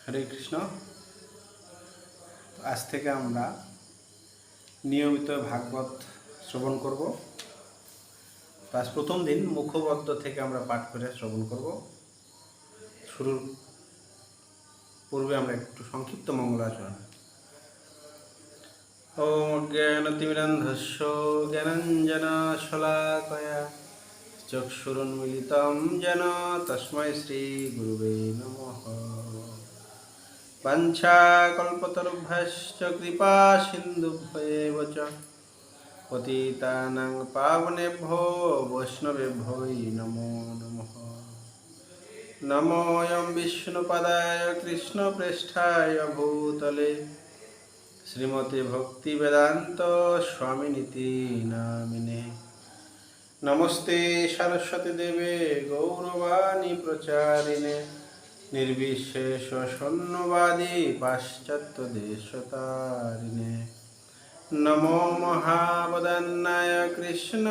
হরে কৃষ্ণ। আজ থেকে আমরা নিয়মিত ভাগবত শ্রবণ করব। আজ প্রথম দিন মুখবদ্ধ থেকে আমরা পাঠ করে শ্রবণ করব। শুরুর পূর্বে আমরা একটু সংক্ষিপ্ত মঙ্গলাচরণ। ওম জ্ঞানতিমিরন্ধস্য জ্ঞানাঞ্জনশলাকয়া চক্ষুরুন্মিলিतं येन তস্मै শ্রীগুরুবে নমঃ। বাঞ্ছাকল্পতরুভ্যশ্চ কৃপা সিন্ধুভ্যেব চ পতিতানাং পাবনেভ্যো বৈষ্ণবেভ্যো নমো নমঃ। নমোऽয়ং বিষ্ণুপদায় কৃষ্ণপ্রেষ্ঠায় ভূতলে শ্রীমতে ভক্তিবেদান্ত স্বামিনীতি নামিনে। নমস্তে সরস্বতী দেবে গৌরবাণী প্রচারিণে নির্বিশেষ শূন্যবাদী পাশ্চাত্য দেশতারিণে। নমো মহাবদান্নায় কৃষ্ণ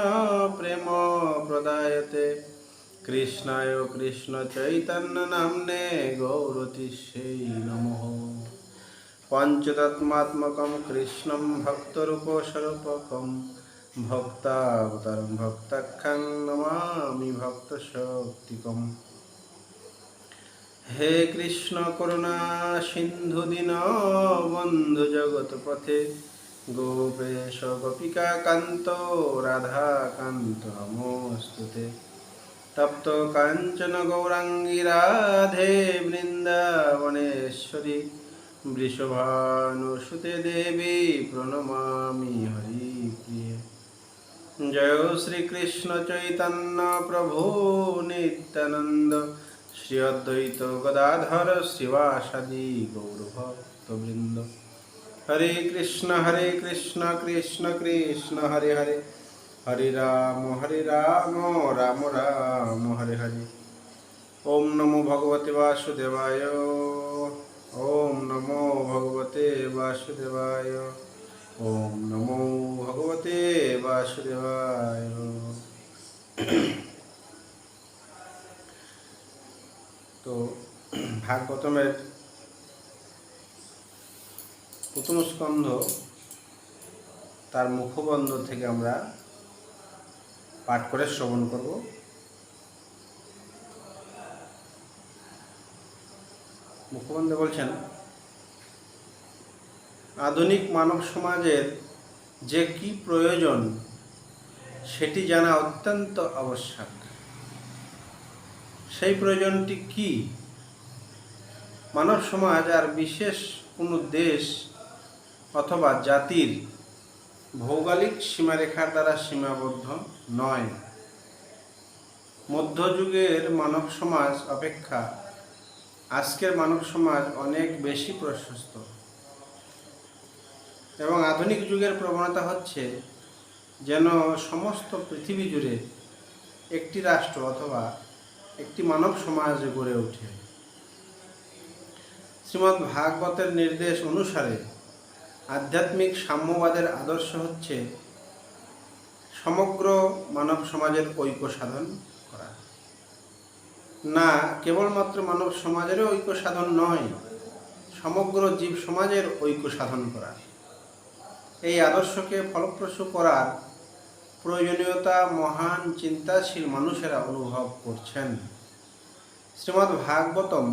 প্রেম প্রদায়তে কৃষ্ণায় কৃষ্ণ চৈতন্য নাম্নে গৌরতিষ্যে নমঃ। পঞ্চতত্মাত্মকং কৃষ্ণং ভক্তরূপস্বরূপকং ভক্তাবতারং ভক্তাখ্যাং নমামি ভক্তশক্তিকং। হে কৃষ্ণ করুণা সিন্ধু দীন বন্ধু জগৎপথে গোপেশ গোপিকা কান্ত রাধা কান্ত নমোস্তুতে। তপ্ত কাঞ্চন গৌরাঙ্গী রাধে বৃন্দাবনেশ্বরী বৃষভানুসুতে দেবী প্রণমামি হরিপ্রিয়ে। জয় শ্রীকৃষ্ণ চৈতন্য প্রভু নিত্যানন্দ শ্রী অদ্বৈত গদাধর শিবাসাদি গৌরভক্তবৃন্দ। হরে কৃষ্ণ কৃষ্ণ কৃষ্ণ হরে হরে হরে রাম রাম রাম হরে হরে। ওম নমো ভগবতে বাসুদেবায়। ওম নমো ভগবতে বাসুদেবায়। ওম নমো ভগবতে বাসুদেবায়। তো ভাগবতমের প্রথম স্কন্ধ তার মুখবন্ধ থেকে আমরা পাঠ করে শ্রবণ করব। মুখবন্ধে বলছেন, আধুনিক মানব সমাজের যে কি প্রয়োজন সেটি জানা অত্যন্ত আবশ্যক। সেই প্রয়োজনটি কি? মানব সমাজ আর বিশেষ কোনো দেশ অথবা জাতির ভৌগোলিক সীমারেখার দ্বারা সীমাবদ্ধ নয়। মধ্যযুগের মানব সমাজ অপেক্ষা আজকের মানব সমাজ অনেক বেশি প্রশস্ত এবং আধুনিক যুগের প্রবণতা হচ্ছে যেন সমস্ত পৃথিবী জুড়ে একটি রাষ্ট্র অথবা একটি মানব সমাজ গড়ে ওঠে। শ্রীমদ্ ভাগবতের নির্দেশ অনুসারে আধ্যাত্মিক সাম্যবাদের আদর্শ হচ্ছে সমগ্র মানব সমাজের ঐক্য সাধন করা। না কেবলমাত্র মানব সমাজেরও ঐক্য সাধন নয়, সমগ্র জীব সমাজের ঐক্য সাধন করা। এই আদর্শকে ফলপ্রসূ করার প্রয়োজনীয়তা মহান চিন্তাশীল মানুষেরা অনুভব করছেন। শ্রীমদ্ ভাগবতম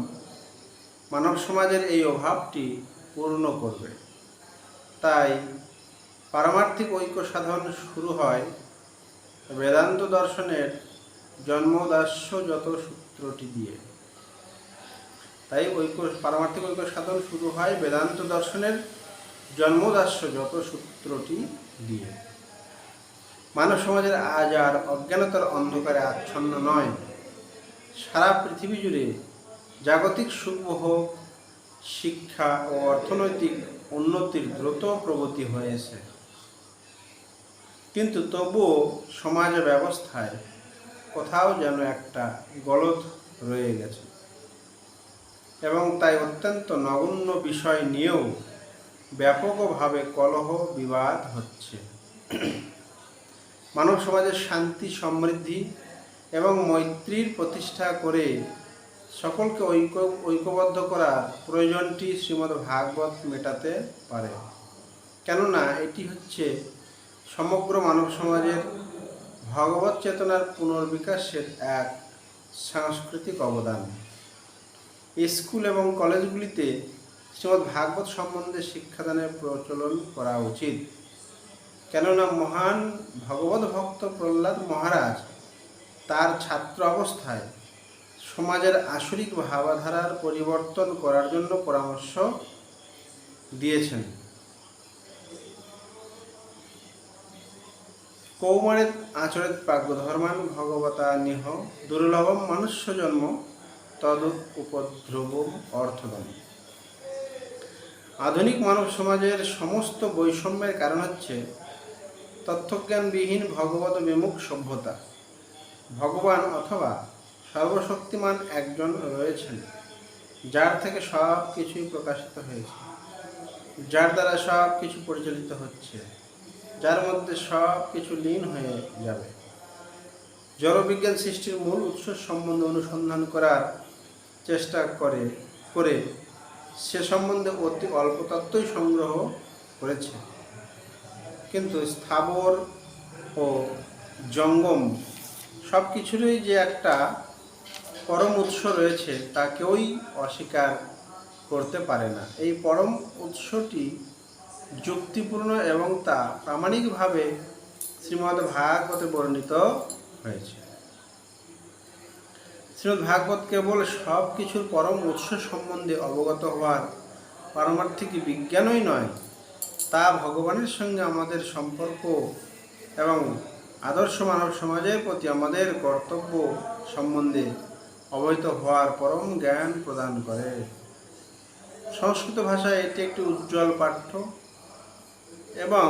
মানব সমাজের এই অভাবটি পূর্ণ করবে। তাই পারমার্থিক ঐক্য সাধন শুরু হয় বেদান্ত দর্শনের জন্মোদাস্যজাত সূত্রটি দিয়ে। তাই পারমার্থিক ঐক্য সাধন শুরু হয় বেদান্ত দর্শনের জন্মোদাস্যজাত সূত্রটি দিয়ে। মানব সমাজের আজ আর অজ্ঞানতার অন্ধকারে আচ্ছন্ন নয়। সারা পৃথিবী জুড়ে জাগতিক সুখভোগ, শিক্ষা ও অর্থনৈতিক উন্নতির দ্রুত প্রগতি হয়েছে, কিন্তু তবুও সমাজ ব্যবস্থায় কোথাও যেন একটা গলদ রয়ে গেছে এবং তাই অত্যন্ত নগণ্য বিষয় নিয়েও ব্যাপকভাবে কলহ বিবাদ হচ্ছে। মানব সমাজের শান্তি সমৃদ্ধি এবং মৈত্রীর প্রতিষ্ঠা করে সকলকে ঐক্যবদ্ধ করার প্রয়োজনটি শ্রীমদ্ ভাগবত মেটাতে পারে, কেননা এটি হচ্ছে সমগ্র মানব সমাজের ভগবত চেতনার পুনর্বিকাশের এক সাংস্কৃতিক অবদান। স্কুল এবং কলেজগুলিতে শ্রীমদ্ ভাগবত সম্বন্ধে শিক্ষাদানের প্রচলন করা উচিত, কেননা মহান ভগবত ভক্ত প্রহ্লাদ মহারাজ তার ছাত্র অবস্থায় সমাজের আসরিক ভাবধারার পরিবর্তন করার জন্য পরামর্শ দিয়েছেন। কৌমারেত আচরেত প্রাজ্ঞধর্মান ভগবতা নিহ দুর্লভম মনুষ্য জন্ম তদ উপদ্রবম অর্থদম। আধুনিক মানব সমাজের সমস্ত বৈষম্যের কারণ হচ্ছে তত্ত্বজ্ঞানবিহীন ভগবত বিমুখ সভ্যতা। ভগবান অথবা সর্বশক্তিমান একজন রয়েছেন, যার থেকে সব কিছুই প্রকাশিত হয়েছে, যার দ্বারা সব কিছু পরিচালিত হচ্ছে, যার মধ্যে সব কিছু লীন হয়ে যাবে। জড়বিজ্ঞান সৃষ্টির মূল উৎস সম্বন্ধে অনুসন্ধান করার চেষ্টা করে সে সম্বন্ধে অতি অল্প তত্ত্বই সংগ্রহ করেছে, কিন্তু স্থাবর ও জঙ্গম সব কিছুরই যে একটা পরম উৎস রয়েছে তা কেউই অস্বীকার করতে পারে না। এই পরম উৎসটি যুক্তিপূর্ণ এবং তা প্রামাণিকভাবে শ্রীমদ্ ভাগবতে বর্ণিত হয়েছে। শ্রীমদ্ ভাগবত কেবল সব কিছুর পরম উৎস সম্বন্ধে অবগত হওয়ার পারমার্থিক বিজ্ঞানই নয়, তা ভগবানের সঙ্গে আমাদের সম্পর্ক এবং আদর্শ মানব সমাজের প্রতি আমাদের কর্তব্য সম্বন্ধে অবহিত হওয়ার পরম জ্ঞান প্রদান করে। সংস্কৃত ভাষায় এটি একটি উজ্জ্বল পাঠ্য এবং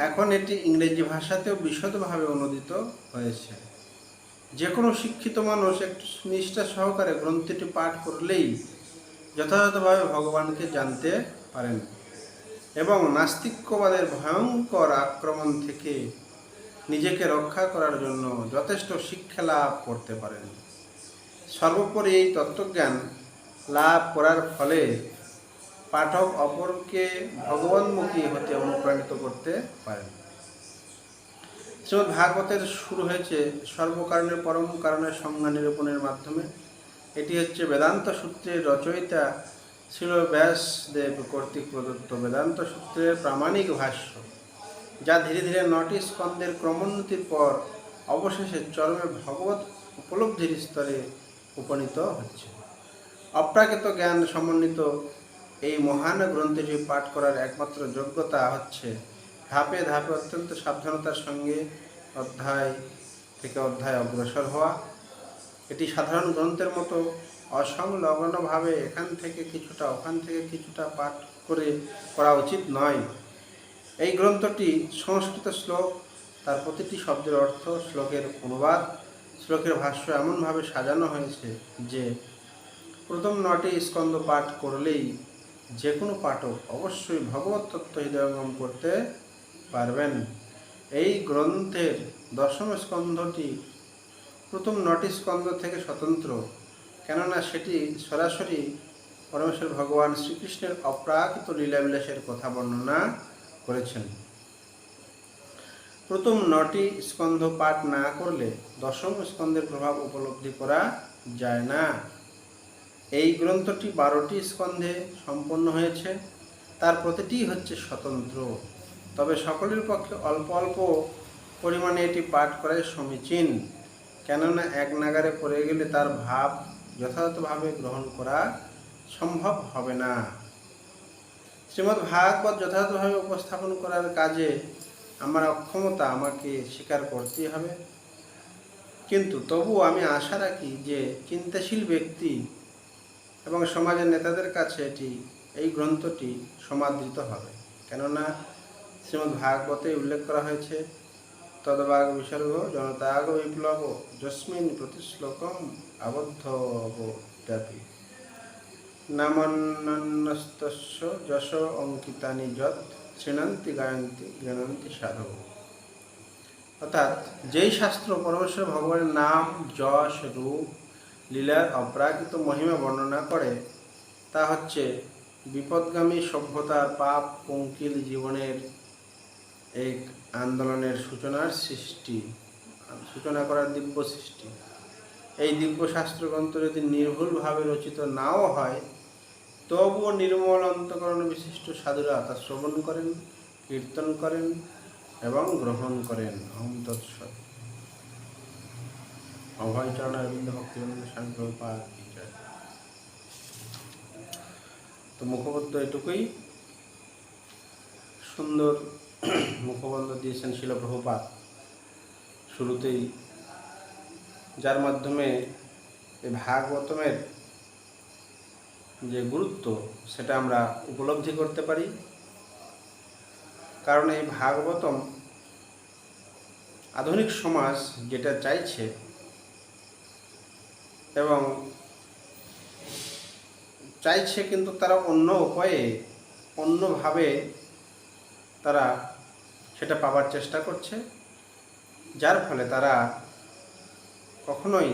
এখন এটি ইংরেজি ভাষাতেও বিশদভাবে অনুদিত হয়েছে। যে কোনো শিক্ষিত মানুষ একটু নিষ্ঠা সহকারে গ্রন্থটি পাঠ করলেই যথাযথভাবে ভগবানকে জানতে পারেন এবং নাস্তিক্যবাদের ভয়ঙ্কর আক্রমণ থেকে নিজেকে রক্ষা করার জন্য যথেষ্ট শিক্ষা লাভ করতে পারেন। সর্বোপরি এই তত্ত্বজ্ঞান লাভ করার ফলে পাঠক অপরকে ভগবানমুখী হতে অনুপ্রাণিত করতে পারেন। শ্রীমদ্ ভাগবতের শুরু হয়েছে সর্বকারণের পরম কারণের সংজ্ঞা নিরূপণের মাধ্যমে। এটি হচ্ছে বেদান্ত সূত্রের রচয়িতা শ্রীল ব্যাসদেব কর্তৃক প্রদত্ত বেদান্ত সূত্রের প্রামাণিক ভাষ্য, যা ধীরে ধীরে 9টি স্কন্ধের ক্রমোন্নতির পর অবশেষে চরমে ভগবত উপলব্ধির স্তরে উপনীত হচ্ছে। অপ্রাকৃত জ্ঞান সমন্বিত এই মহান গ্রন্থটি পাঠ করার একমাত্র যোগ্যতা হচ্ছে ধাপে ধাপে অত্যন্ত সাবধানতার সঙ্গে অধ্যায় থেকে অধ্যায় অগ্রসর হওয়া। এটি সাধারণ গ্রন্থের মতো অসংলগ্নভাবে এখান থেকে কিছুটা ওখান থেকে কিছুটা পাঠ করা উচিত নয়। এই গ্রন্থটি সংস্কৃত শ্লোক, তার প্রতিটি শব্দের অর্থ, শ্লোকের অনুবাদ, শ্লোকের ভাষ্য এমনভাবে সাজানো হয়েছে যে প্রথম 9টি স্কন্ধ পাঠ করলেই যে কোনো পাঠক অবশ্যই ভগবত তত্ত্ব হৃদয়ঙ্গম করতে পারবেন। এই গ্রন্থের 10ম স্কন্ধটি প্রথম 9টি স্কন্ধ থেকে স্বতন্ত্র, কেননা সেটি সরাসরি পরমেশ্বর ভগবান শ্রীকৃষ্ণের অপ্রাকৃত লীলাবিলাসের কথা বর্ণনা করেছেন। প্রথম 9টি স্কন্ধ পাঠ না করলে 10ম স্কন্ধের প্রভাব উপলব্ধি করা যায় না। এই গ্রন্থটি 12টি স্কন্ধে সম্পন্ন হয়েছে, তার প্রতিটি হচ্ছে স্বতন্ত্র, তবে সকলের পক্ষে অল্প অল্প পরিমাণে এটি পাঠ করাই সমীচীন, কেননা এক নাগারে পড়ে গেলে তার ভাব যথাযথভাবে গ্রহণ করা সম্ভব হবে না। শ্রীমদ্ ভাগবত যথাযথভাবে উপস্থাপন করার কাজে আমার অক্ষমতা আমাকে স্বীকার করতেই হবে, কিন্তু তবুও আমি আশা রাখি যে চিন্তাশীল ব্যক্তি এবং সমাজের নেতাদের কাছে এই গ্রন্থটি সমাদৃত হবে, কেননা শ্রীমদ্ ভাগবতে উল্লেখ করা হয়েছে তদ্বাগ বিসর্গ জনতাগ বিপ্লব যস্মিন প্রতিশ্লোকম আবদ্ধ অবদ্যাপি নামন্নস্তস্য যশ অঙ্কিতানি যৎ শৃণন্তি গায়ন্তি গৃণন্তি সাধব। অর্থাৎ যেই শাস্ত্র পরমেশ্বর ভগবানের নাম, যশ, রূপ লীলার অপ্রাকৃত মহিমা বর্ণনা করে, তা হচ্ছে বিপদগামী সভ্যতার পাপ পঙ্কিল জীবনের এক আন্দোলনের সূচনা করার দিব্য সৃষ্টি। এই দিব্য শাস্ত্রগ্রন্থ যদি নির্ভুলভাবে রচিত নাও হয়, তবুও নির্মল অন্তঃকরণ বিশিষ্ট সাধুরা তা শ্রবণ করেন, কীর্তন করেন এবং গ্রহণ করেন। ওম তৎসৎ। অভয় চরণ অরবিন্দ ভক্তিবন্ধ স্বামী প্রভুপাদ কি জয়। তো মুখবন্ধ এটুকুই, সুন্দর মুখবন্ধ দিয়েছেন শিল প্রভুপাদ শুরুতেই, যার মাধ্যমে এই ভাগবতমের যে গুরুত্ব সেটা আমরা উপলব্ধি করতে পারি। কারণ এই ভাগবতম আধুনিক সমাজ যেটা চাইছে এবং চাইছে, কিন্তু তারা অন্য উপায়ে অন্যভাবে তারা সেটা পাওয়ার চেষ্টা করছে, যার ফলে তারা কখনোই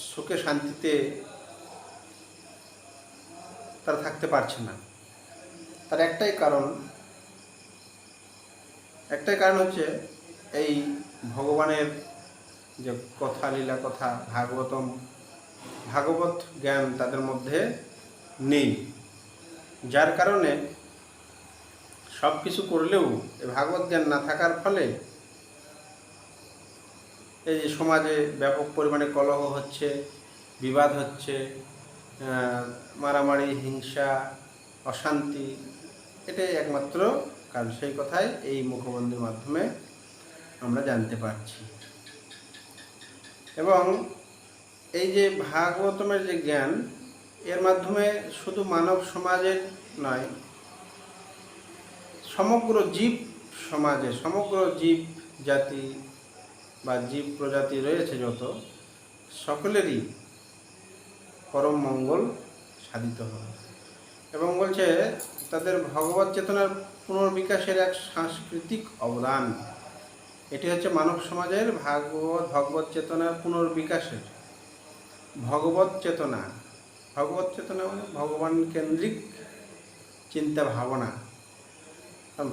সুখে শান্তিতে তারা থাকতে পারছে না। তার একটাই কারণ হচ্ছে এই ভগবানের যে কথা, লীলা কথা, ভাগবত জ্ঞান তাদের মধ্যে নেই, যার কারণে সব কিছু করলেও এই ভাগবত জ্ঞান না থাকার ফলে এই যে সমাজে ব্যাপক পরিমাণে কলহ হচ্ছে, বিবাদ হচ্ছে, মারামারি, হিংসা, অশান্তি, এটাই একমাত্র কারণ। সেই কথাই এই মুখবন্ধের মাধ্যমে আমরা জানতে পারছি। এবং এই যে ভাগবতমের যে জ্ঞান, এর মাধ্যমে শুধু মানব সমাজের নয়, সমগ্র জীব সমাজে, সমগ্র জীব জাতি বা জীব প্রজাতি রয়েছে যত, সকলেরই পরম মঙ্গল সাধিত হবে। এবং বলছে তাদের ভগবত চেতনার পুনর্বিকাশের এক সাংস্কৃতিক অবদান। এটি হচ্ছে মানব সমাজের ভগবত চেতনার পুনর্বিকাশের। ভগবত চেতনা মানে ভগবান কেন্দ্রিক চিন্তা ভাবনা।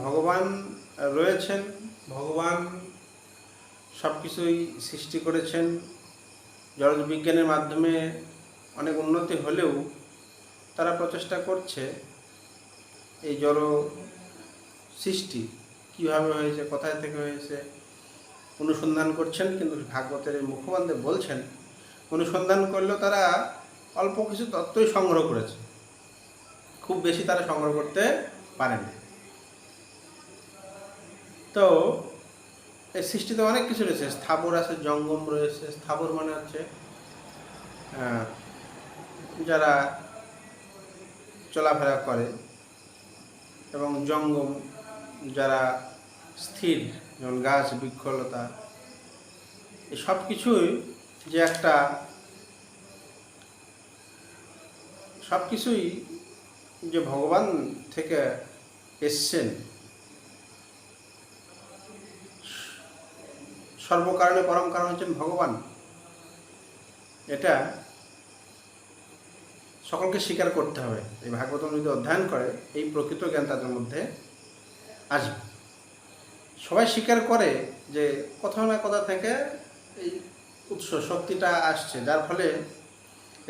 ভগবান রয়েছেন, ভগবান সব কিছুই সৃষ্টি করেছেন। জড় বিজ্ঞানের মাধ্যমে অনেক উন্নতি হলেও তারা প্রচেষ্টা করছে এই জড় সৃষ্টি কীভাবে হয়েছে, কোথায় থেকে হয়েছে অনুসন্ধান করছেন। কিন্তু ভাগবতের এই মুখবন্ধে বলছেন, অনুসন্ধান করলেও তারা অল্প কিছু তত্ত্বই সংগ্রহ করেছে, খুব বেশি তারা সংগ্রহ করতে পারেন। তো এই সৃষ্টিতে অনেক কিছু রয়েছে, স্থাবর আছে, জঙ্গম রয়েছে। স্থাবর মানে হচ্ছে যারা চলাফেরা করে, এবং জঙ্গম যারা স্থির, যেমন গাছ, বৃক্ষলতা, এই সব কিছুই যে সব কিছুই যে ভগবান থেকে এসছেন, সর্বকারণে পরম কারণ হচ্ছেন ভগবান। এটা সকলকে স্বীকার করতে হবে। এই ভাগবতম যদি অধ্যয়ন করে, এই প্রকৃত জ্ঞান তাদের মধ্যে আসবে। সবাই স্বীকার করে যে কোথাও না কোথা থেকে এই উৎস শক্তিটা আসছে, যার ফলে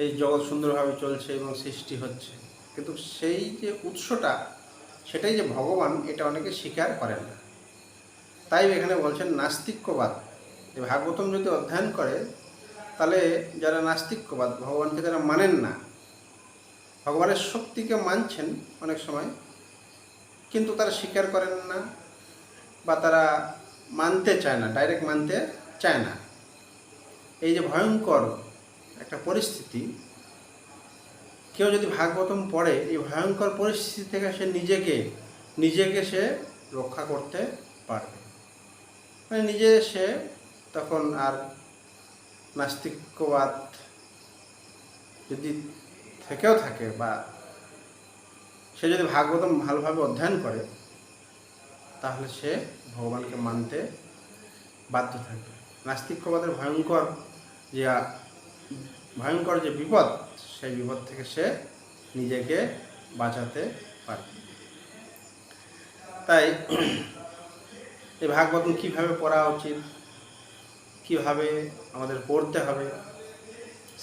এই জগৎ সুন্দরভাবে চলছে এবং সৃষ্টি হচ্ছে। কিন্তু সেই যে উৎসটা, সেটাই যে ভগবান, এটা অনেকে স্বীকার করেন না। তাই এখানে বলছেন নাস্তিক্যবাদ। এই ভাগবতম যদি অধ্যয়ন করে, তাহলে যারা নাস্তিক্যবাদ, ভগবানকে যারা মানেন না, ভগবানের শক্তিকে মানছেন অনেক সময়, কিন্তু তারা স্বীকার করেন না বা তারা মানতে চায় না, ডাইরেক্ট মানতে চায় না। এই যে ভয়ঙ্কর একটা পরিস্থিতি, কেউ যদি ভাগবতম পড়ে, এই ভয়ঙ্কর পরিস্থিতি থেকে সে নিজেকে সে রক্ষা করতে পারবে। মানে নিজে সে তখন আর নাস্তিক্যবাদ যদি থেকেও থাকে, বা সে যদি ভাগবতম ভালোভাবে অধ্যয়ন করে, তাহলে সে ভগবানকে মানতে বাধ্য থাকবে। নাস্তিক্যবাদের ভয়ঙ্কর যে ভয়ঙ্কর যে বিপদ, সেই বিপদ থেকে সে নিজেকে বাঁচাতে পারে। তাই এই ভাগবতম কীভাবে পড়া উচিত, কীভাবে আমাদের পড়তে হবে,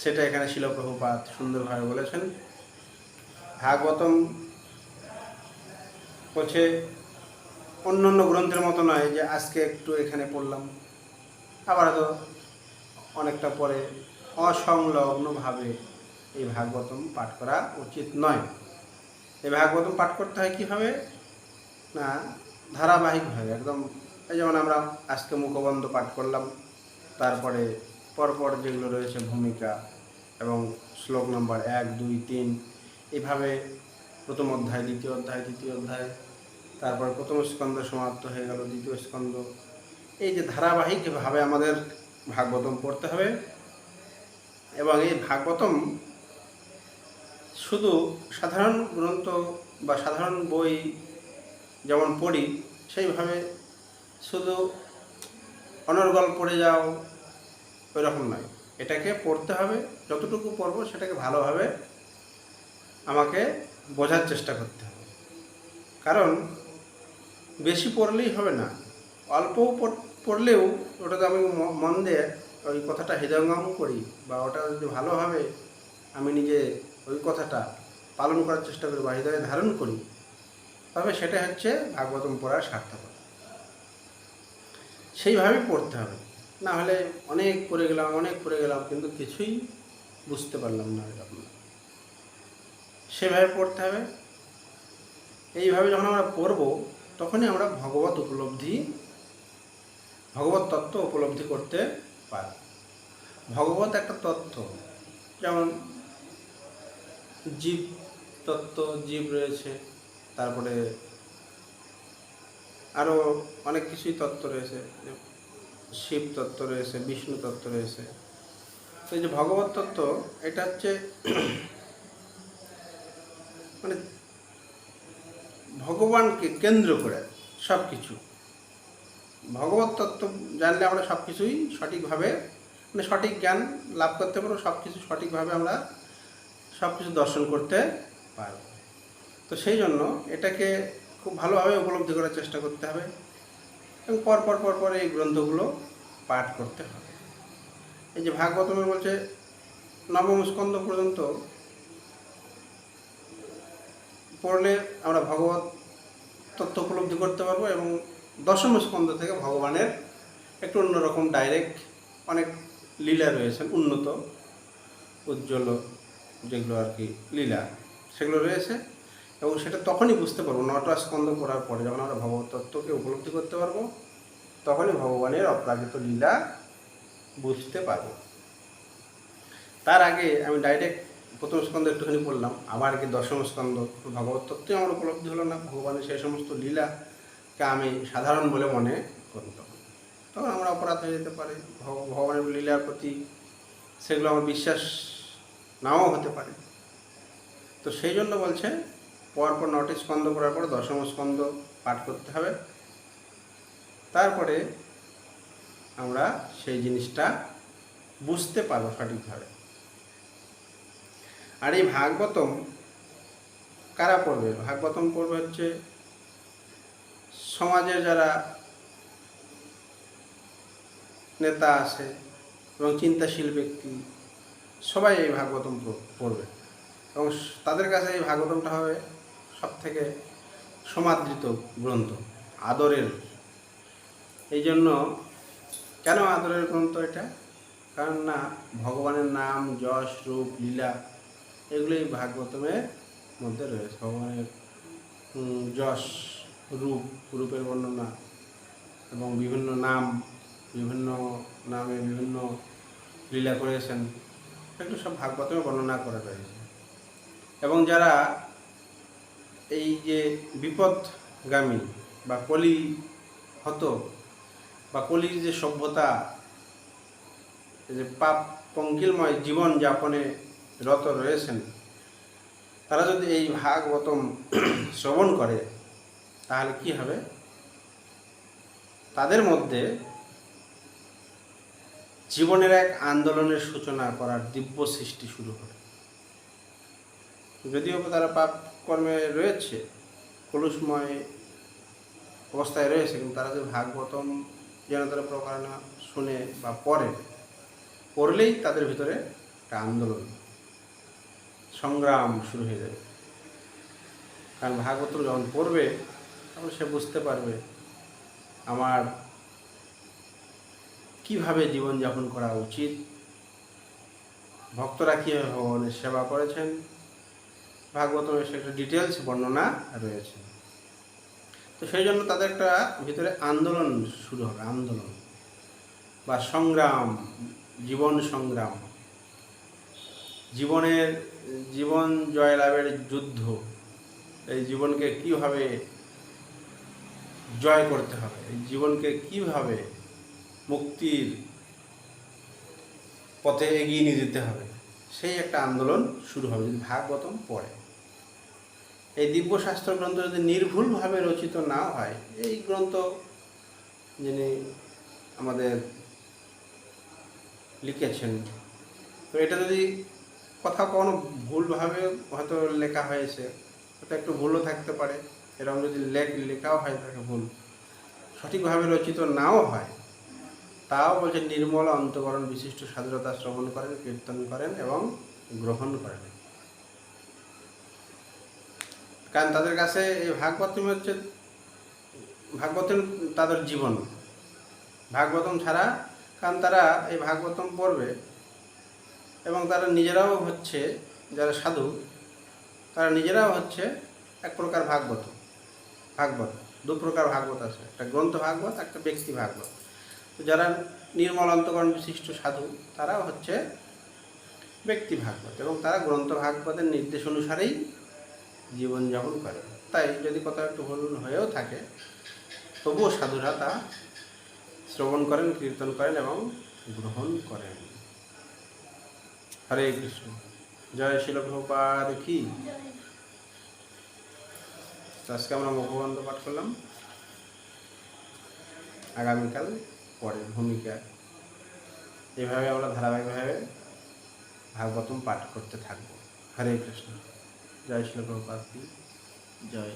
সেটা এখানে শিল প্রভুপাদ সুন্দরভাবে বলেছেন। ভাগবতম হচ্ছে অন্য অন্য গ্রন্থের মতো নয় যে আজকে একটু এখানে পড়লাম, আবার হয়তো অনেকটা পরে অসংলগ্নভাবে এই ভাগবতম পাঠ করা উচিত নয়। এই ভাগবতম পাঠ করতে হয় কীভাবে না, ধারাবাহিকভাবে একদম। এই যেমন আমরা আজকে মুখবন্ধ পাঠ করলাম, তারপরে পরপর যেগুলো রয়েছে ভূমিকা এবং শ্লোক নম্বর 1, 2, 3 এইভাবে প্রথম অধ্যায়, দ্বিতীয় অধ্যায়, তৃতীয় অধ্যায়, তারপর প্রথম স্কন্ধ সমাপ্ত হয়ে গেল, দ্বিতীয় স্কন্ধ। এই যে ধারাবাহিকভাবে আমাদের ভাগবতম পড়তে হবে। এবং এই ভাগবতম শুধু সাধারণ গ্রন্থ বা সাধারণ বই যেমন পড়ি সেইভাবে শুধু অনর্গল পড়ে যাও ওই রকম নয়। এটাকে পড়তে হবে, যতটুকু পড়বো সেটাকে ভালোভাবে আমাকে বোঝার চেষ্টা করতে হবে। কারণ বেশি পড়লেই হবে না, অল্প পড়লেও ওটাতে আমি মন দিয়ে ওই কথাটা হৃদয়ঙ্গম করি, বা ওটা যদি ভালোভাবে আমি নিজে ওই কথাটা পালন করার চেষ্টা করি বা হৃদয়ে ধারণ করি, তবে সেটা হচ্ছে ভাগবতম পড়ার সার্থকতা। সেইভাবে পড়তে হবে, না হলে অনেক পড়ে গেলাম কিন্তু কিছুই বুঝতে পারলাম না, এরকম। সেভাবে পড়তে হবে। এইভাবে যখন আমরা পড়ব তখনই আমরা ভগবত তত্ত্ব উপলব্ধি করতে পারব। ভগবত একটা তত্ত্ব, যেমন জীব তত্ত্ব, জীব রয়েছে, তারপরে আরও অনেক কিছুই তত্ত্ব রয়েছে, শিব তত্ত্ব রয়েছে, বিষ্ণু তত্ত্ব রয়েছে। তো এই যে ভগবত তত্ত্ব, এটা হচ্ছে মানে ভগবানকে কেন্দ্র করে সব কিছু। ভগবত তত্ত্ব জানলে আমরা সব কিছুই সঠিকভাবে, মানে সঠিক জ্ঞান লাভ করতে পারবো, সব কিছু সঠিকভাবে আমরা সব কিছু দর্শন করতে পারব। তো সেই জন্য এটাকে খুব ভালোভাবে উপলব্ধি করার চেষ্টা করতে হবে এবং পর এই গ্রন্থগুলো পাঠ করতে হবে। এই যে ভাগবতমে বলছে নবম স্কন্ধ পর্যন্ত পড়লে আমরা ভগবত তত্ত্ব উপলব্ধি করতে পারবো, এবং দশম স্কন্ধ থেকে ভগবানের একটু অন্যরকম ডাইরেক্ট অনেক লীলা রয়েছেন, উন্নত উজ্জ্বল যেগুলো আর কি লীলা, সেগুলো রয়েছে। এবং সেটা তখনই বুঝতে পারবো, 9টা স্কন্ধ পড়ার পরে যখন আমরা ভগবত তত্ত্বকে উপলব্ধি করতে পারবো, তখনই ভগবানের অপ্রাকৃত লীলা বুঝতে পারবো। তার আগে আমি ডাইরেক্ট প্রথম স্কন্ধ একটুখানি পড়লাম, আবার কি দশম স্কন্ধ, ভগবত তত্ত্বই আমার উপলব্ধি হলো না, ভগবানের সেই সমস্ত লীলাকে আমি সাধারণ বলে মনে করতাম। তখন আমরা অপরাধ হয়ে যেতে পারে, ভগবানের লীলার প্রতি সেগুলো আমার বিশ্বাস নাও হতে পারে। তো সেই জন্য বলছে পরপর 9টি স্কন্ধ পড়ার পর দশম স্কন্ধ পাঠ করতে হবে, তারপরে আমরা সেই জিনিসটা বুঝতে পারবো সঠিকভাবে। আর এই ভাগবতম কারা পড়বে? ভাগবতম পড়বে হচ্ছে সমাজের যারা নেতা আছে এবং চিন্তাশীল ব্যক্তি, সবাই এই ভাগবতম পড়বে, এবং তাদের কাছে এই ভাগবতমটা হবে সবথেকে সমাদৃত গ্রন্থ, আদরের। এই জন্য কেন আদরের গ্রন্থ এটা? কারণ না, ভগবানের নাম, যশ, রূপ, লীলা এগুলোই ভাগবতমের মধ্যে রয়েছে। ভগবানের যশ, রূপের বর্ণনা এবং বিভিন্ন নামে বিভিন্ন লীলা করেছেন, এগুলো সব ভাগবতমে বর্ণনা করা রয়েছে। এবং যারা এই যে বিপদগামী বা কলি হতো বা কলির যে সভ্যতা, যে পাপ পঙ্কিলময় জীবন যাপনে রত রয়েছেন, তারা যদি এই ভাগবতম শ্রবণ করে তাহলে কি হবে? তাদের মধ্যে জীবনের এক আন্দোলনের সূচনা করার দিব্য সৃষ্টি শুরু হবে। যদিও তারা পাপ কর্মে রয়েছে, কলুষময় অবস্থায় রয়েছে, কিন্তু তারা যে ভাগবতম যেন তারা প্রকারণা শুনে বা পড়লেই তাদের ভিতরে একটা আন্দোলন, সংগ্রাম শুরু হয়ে যাবে। কারণ ভাগবতম যখন পড়বে তখন সে বুঝতে পারবে আমার কিভাবে জীবনযাপন করা উচিত, ভক্তরা কীভাবে ভগবানের সেবা করেছেন, ভাগবতমের সেটা ডিটেলস বর্ণনা রয়েছে। তো সেই জন্য তাদের একটা ভিতরে আন্দোলন শুরু হবে, আন্দোলন বা সংগ্রাম, জীবন সংগ্রাম, জীবন জয়লাভের যুদ্ধ। এই জীবনকে কিভাবে জয় করতে হবে, এই জীবনকে কিভাবে মুক্তির পথে এগিয়ে নিয়ে যেতে হবে, সেই একটা আন্দোলন শুরু হবে যদি ভাগবতম পড়ে। এই দিব্য শাস্ত্র গ্রন্থ যদি নির্ভুলভাবে রচিত না হয়, এই গ্রন্থ যিনি আমাদের লিখেছেন, তো এটা যদি কোথাও কোনো ভুলভাবে হয়তো লেখা হয়েছে, হয়তো একটু ভুলও থাকতে পারে, এরকম যদি লেখাও হয় থাকে ভুল, সঠিকভাবে রচিত নাও হয়, তাও বলছে নির্মল অন্তঃকরণ বিশিষ্ট সাধুতা শ্রবণ করেন, কীর্তন করেন এবং গ্রহণ করেন। কারণ তাদের কাছে এই ভাগবতম হচ্ছে, ভাগবতম তাদের জীবন। ভাগবতম ছাড়া, কারণ তারা এই ভাগবতম পড়বে এবং তারা নিজেরাও হচ্ছে, যারা সাধু তারা নিজেরাও হচ্ছে এক প্রকার ভাগবত। দু প্রকার ভাগবত আছে, একটা গ্রন্থ ভাগবত, একটা ব্যক্তি ভাগবত। তো যারা নির্মল অন্তঃকরণ বিশিষ্ট সাধু তারাও হচ্ছে ব্যক্তি ভাগবত, এবং তারা গ্রন্থ ভাগবতের নির্দেশ অনুসারেই জীবনযাপন করে। তাই যদি কোথাও একটু ভুল হয়েও থাকে, তবুও সাধুরা তা শ্রবণ করেন, কীর্তন করেন এবং গ্রহণ করেন। হরে কৃষ্ণ। জয় শিল প্রভুপাদ কি। আজকে আমরা মুখবন্ধ পাঠ করলাম, আগামীকাল পরের ভূমিকা। এভাবে আমরা ধারাবাহিকভাবে ভাগবতম পাঠ করতে থাকবো। হরে কৃষ্ণ। জয় শিল প্রভুপাদ কি। জয়।